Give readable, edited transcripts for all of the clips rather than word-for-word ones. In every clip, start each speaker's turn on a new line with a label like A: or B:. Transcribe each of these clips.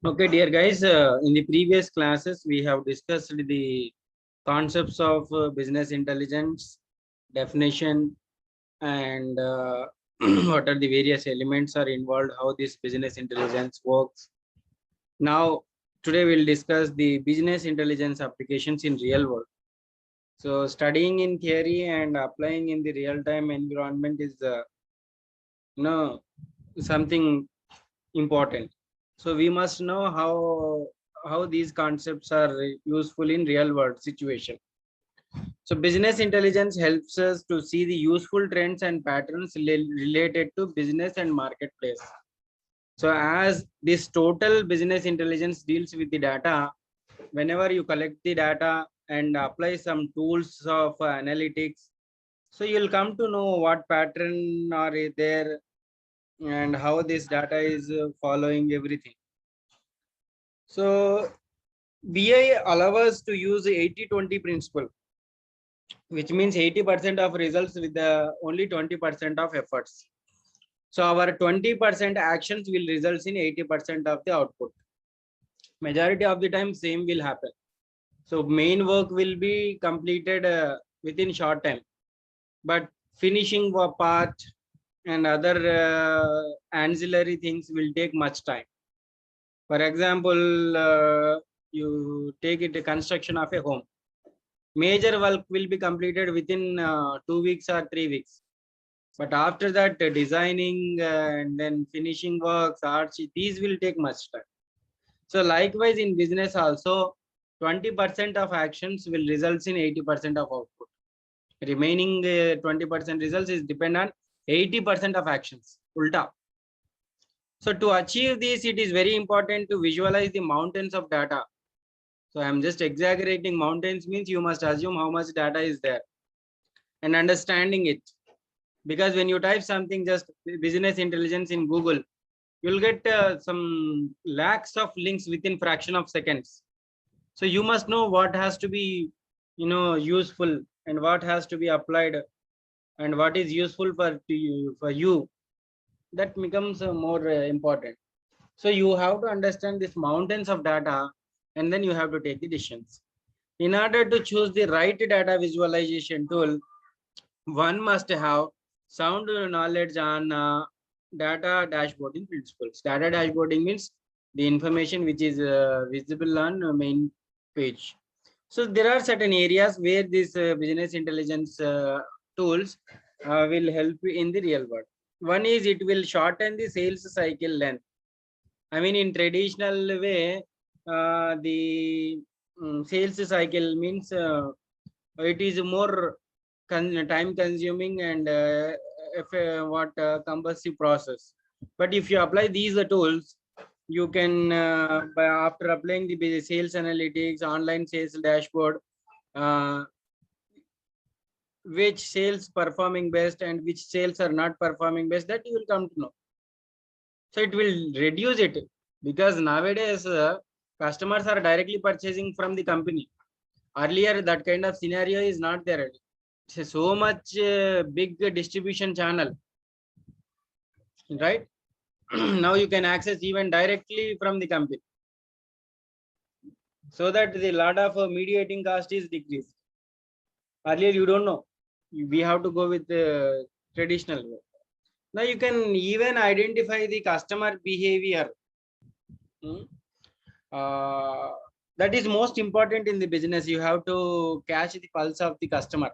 A: Okay, dear guys, in the previous classes, we have discussed the concepts of business intelligence, definition, and what are the various elements are involved, how this business intelligence works. Now, today we'll discuss the business intelligence applications in real world. So, studying in theory and applying in the real-time environment is, you know, something important. So we must know how these concepts are useful in real world situation. So business intelligence helps us to see the useful trends and patterns related to business and marketplace. So as this total business intelligence deals with the data, whenever you collect the data and apply some tools of analytics, so you'll come to know what pattern are there and how this data is following everything. So BI allows us to use the 80-20 principle, which means 80% of results with the only 20% of efforts. So our 20% actions will result in 80% of the output. Majority of the time same will happen. So main work will be completed within short time, but finishing part and other ancillary things will take much time. For example, you take it the construction of a home. Major work will be completed within 2 weeks or 3 weeks. But after that, designing and then finishing works, arts, these will take much time. So likewise in business also, 20% of actions will result in 80% of output. Remaining 20% results is depend on 80% of actions. Ulta. So to achieve this, it is very important to visualize the mountains of data. So I'm just exaggerating. Mountains means you must assume how much data is there and understanding it. Because when you type something, just business intelligence in Google, you'll get some lakhs of links within fraction of seconds. So you must know what has to be, useful and what has to be applied and what is useful for you. That becomes more important. So you have to understand these mountains of data and then you have to take the decisions. In order to choose the right data visualization tool, one must have sound knowledge on data dashboarding principles. Data dashboarding means the information which is visible on main page. So there are certain areas where this business intelligence tools will help you in the real world. One is it will shorten the sales cycle length. I mean, in traditional way, the sales cycle means it is more time consuming and compulsive process. But if you apply these tools, you can after applying the sales analytics, online sales dashboard, uh, which sales performing best and which sales are not performing best, that you will come to know. So it will reduce it, because nowadays customers are directly purchasing from the company. Earlier that kind of scenario is not there. It's so much big distribution channel, right? Now you can access even directly from the company, so that the lot of mediating cost is decreased. Earlier you don't know, we have to go with the traditional way. Now you can even identify the customer behavior. That is most important in the business. You have to catch the pulse of the customer.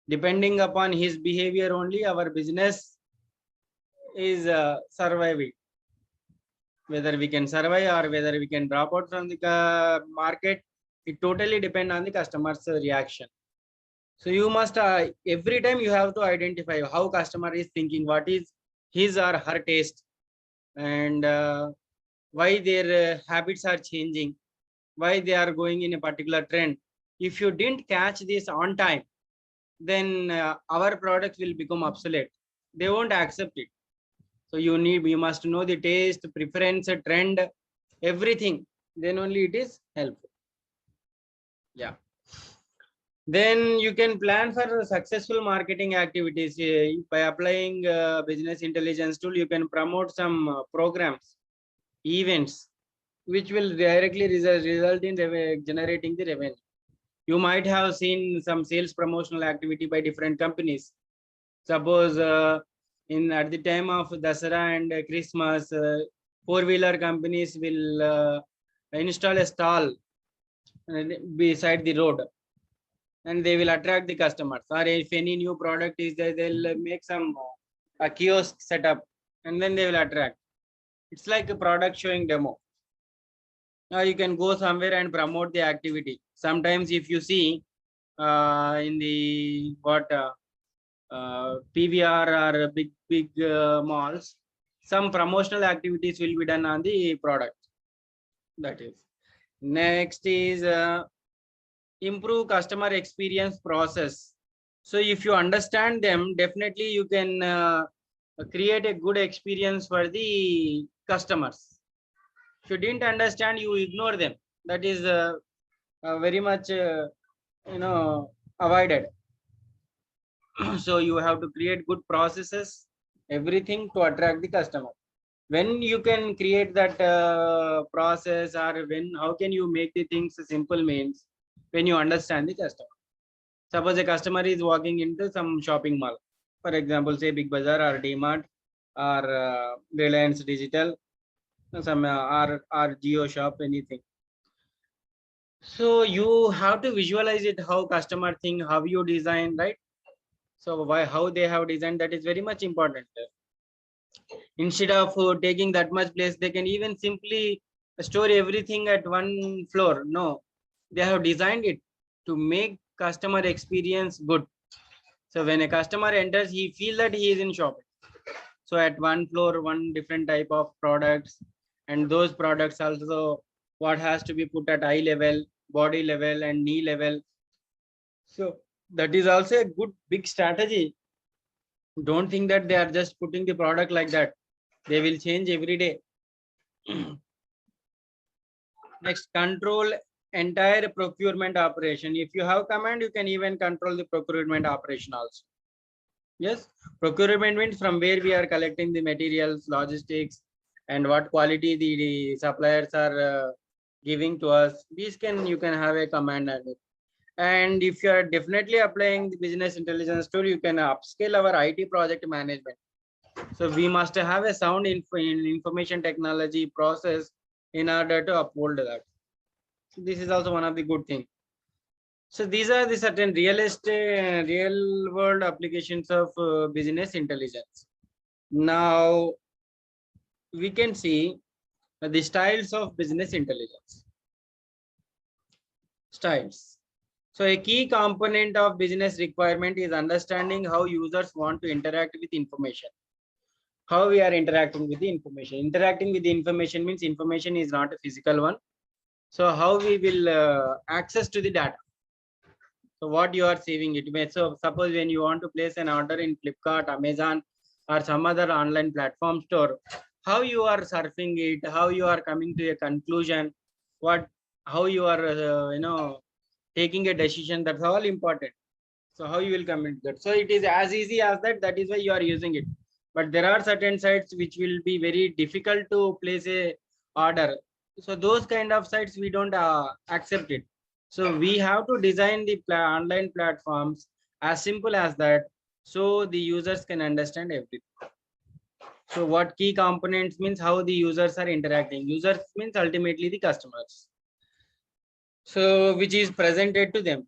A: Depending upon his behavior only, our business is surviving. Whether we can survive or whether we can drop out from the market, it totally depends on the customer's reaction. So you must every time you have to identify how customer is thinking, what is his or her taste, and why their habits are changing, why they are going in a particular trend. If you didn't catch this on time, then our product will become obsolete. They won't accept it. So you must know the taste, preference, trend, everything. Then only it is helpful. Yeah. Then you can plan for successful marketing activities by applying business intelligence tool. You can promote some programs, events, which will directly result in generating the revenue. You might have seen some sales promotional activity by different companies. Suppose in at the time of Dasara and Christmas, four-wheeler companies will install a stall beside the road, and they will attract the customers. Or if any new product is there, they'll make some a kiosk setup, and then they will attract. It's like a product showing demo. Now you can go somewhere and promote the activity. Sometimes if you see in the PVR or big malls, some promotional activities will be done on the product. That is. Next is improve customer experience process. So if you understand them, definitely you can create a good experience for the customers. If you didn't understand, you ignore them. That is very much avoided. So you have to create good processes, everything to attract the customer. When you can create that process, or how can you make the things simple, means when you understand the customer. Suppose a customer is walking into some shopping mall, for example, say Big Bazaar or DMart or Reliance Digital, some or Geo Shop, anything. So you have to visualize it, how customer think, how you design, right? So how they have designed, that is very much important. Instead of taking that much place, they can even simply store everything at one floor. No, they have designed it to make customer experience good. So when a customer enters, he feel that he is in shopping. So at one floor, one different type of products, and those products also what has to be put at eye level, body level, and knee level. So that is also a good big strategy. Don't think that they are just putting the product like that. They will change every day. Next, control entire procurement operation. If you have command, you can even control the procurement operation also. Yes, procurement means from where we are collecting the materials, logistics, and what quality the suppliers are giving to us. These you can have a command on it. And if you are definitely applying the business intelligence tool, you can upscale our IT project management. So we must have a sound information technology process in order to uphold that. So this is also one of the good things. So these are the certain real world applications of business intelligence. Now we can see the styles of business intelligence. Styles. So a key component of business requirement is understanding how users want to interact with information. How we are interacting with the information. Interacting with the information means information is not a physical one. So how we will access to the data. So what you are saving it. So suppose when you want to place an order in Flipkart, Amazon, or some other online platform store, how you are surfing it, how you are coming to a conclusion, how you are taking a decision, that's all important. So how you will come into that. So it is as easy as that. That is why you are using it. But there are certain sites which will be very difficult to place a order. So those kind of sites we don't accept it. So we have to design the online platforms as simple as that, so the users can understand everything. So what key components means, how the users are interacting. Users means ultimately the customers. So which is presented to them.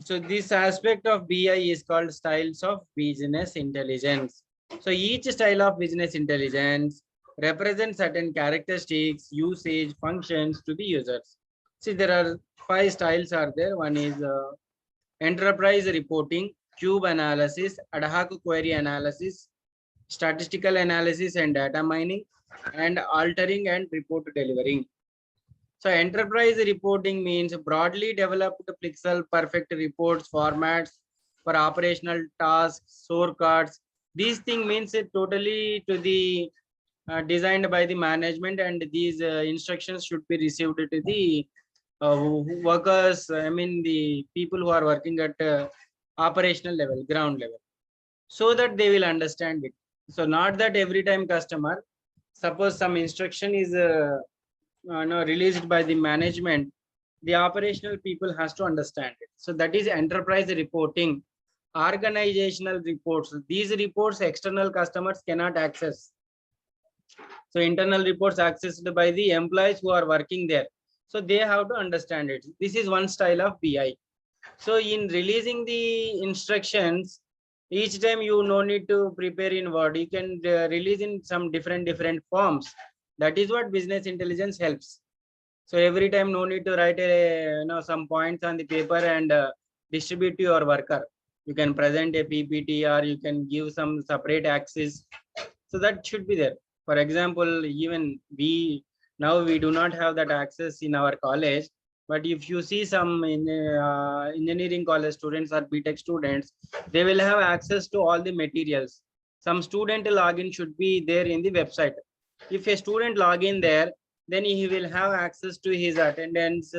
A: So this aspect of BI is called styles of business intelligence. So each style of business intelligence represents certain characteristics, usage, functions to the users. See, there are 5 styles are there. One is enterprise reporting, cube analysis, ad hoc query analysis, statistical analysis and data mining, and altering and report delivering. So enterprise reporting means broadly developed pixel perfect reports formats for operational tasks, scorecards. These things means it totally to the designed by the management, and these instructions should be received to the workers. I mean the people who are working at operational level, ground level, so that they will understand it. So not that every time customer, suppose some instruction is no, released by the management, the operational people has to understand it. So that is enterprise reporting, organizational reports. These reports external customers cannot access. So internal reports accessed by the employees who are working there. So they have to understand it. This is one style of BI. So in releasing the instructions, each time you no need to prepare in Word. You can release in some different forms. That is what business intelligence helps. So every time no need to write some points on the paper and distribute to your worker. You can present a PPT or you can give some separate axis. So that should be there. For example, even now we do not have that access in our college. But if you see some engineering college students or BTech students, they will have access to all the materials. Some student login should be there in the website. If a student login there, then he will have access to his attendance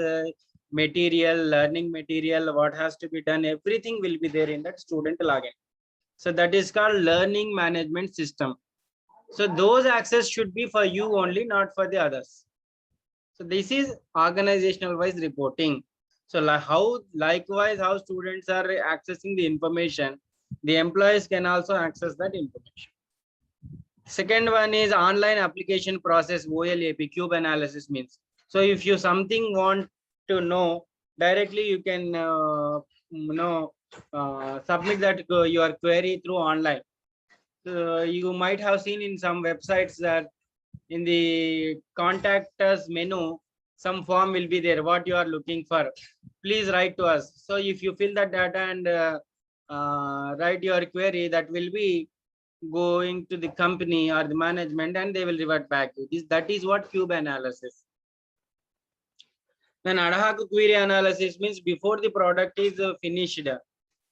A: material, learning material, what has to be done, everything will be there in that student login. So that is called learning management system. So those access should be for you only, not for the others. So this is organizational wise reporting. So likewise how students are accessing the information, the employees can also access that information. Second one is online application process, OLAP, cube analysis means. So if you something want to know directly, you can submit that your query through online. You might have seen in some websites that in the contact us menu, some form will be there, what you are looking for. Please write to us. So if you fill that data and write your query, that will be going to the company or the management and they will revert back. That is what cube analysis. Then ad hoc query analysis means before the product is finished,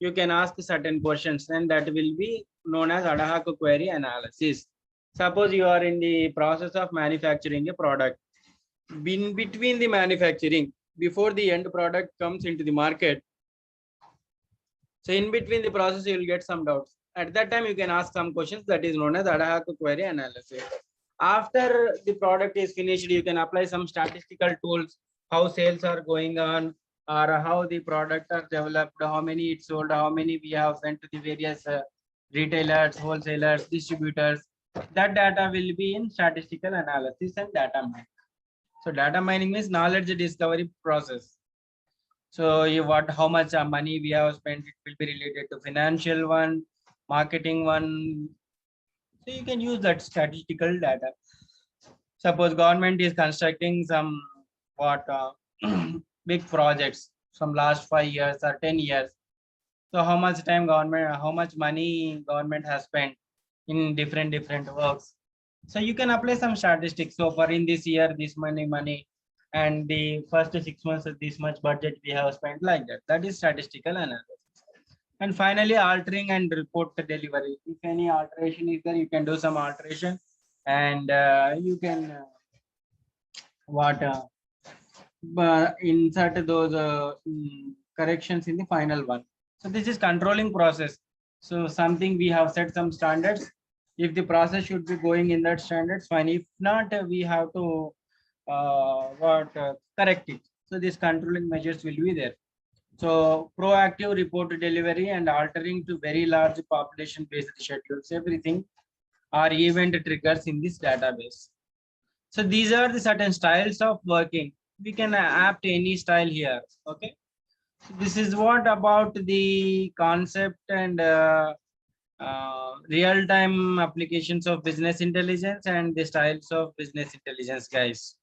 A: you can ask certain questions and that will be known as ad hoc query analysis. Suppose you are in the process of manufacturing a product. In between the manufacturing, before the end product comes into the market, so in between the process, you will get some doubts. At that time, you can ask some questions that is known as ad hoc query analysis. After the product is finished, you can apply some statistical tools, how sales are going on, or how the product are developed, how many it's sold, how many we have sent to the various retailers, wholesalers, distributors. That data will be in statistical analysis and data mining. So data mining means knowledge discovery process. So how much money we have spent, it will be related to financial one, marketing one. So you can use that statistical data. Suppose government is constructing some big projects from last 5 years or 10 years. So how much how much money government has spent in different works. So you can apply some statistics. So for in this year, this money, and the first 6 months of this much budget we have spent, like that. That is statistical analysis. And finally, altering and report delivery. If any alteration is there, you can do some alteration, and you can insert those corrections in the final one. So this is controlling process. So something we have set some standards. If the process should be going in that standards, fine. If not, we have to correct it. So these controlling measures will be there. So proactive report delivery and altering to very large population based schedules, everything are event triggers in this database. So these are the certain styles of working. We can apt any style here. Okay. So this is what about the concept and real-time applications of business intelligence and the styles of business intelligence, guys.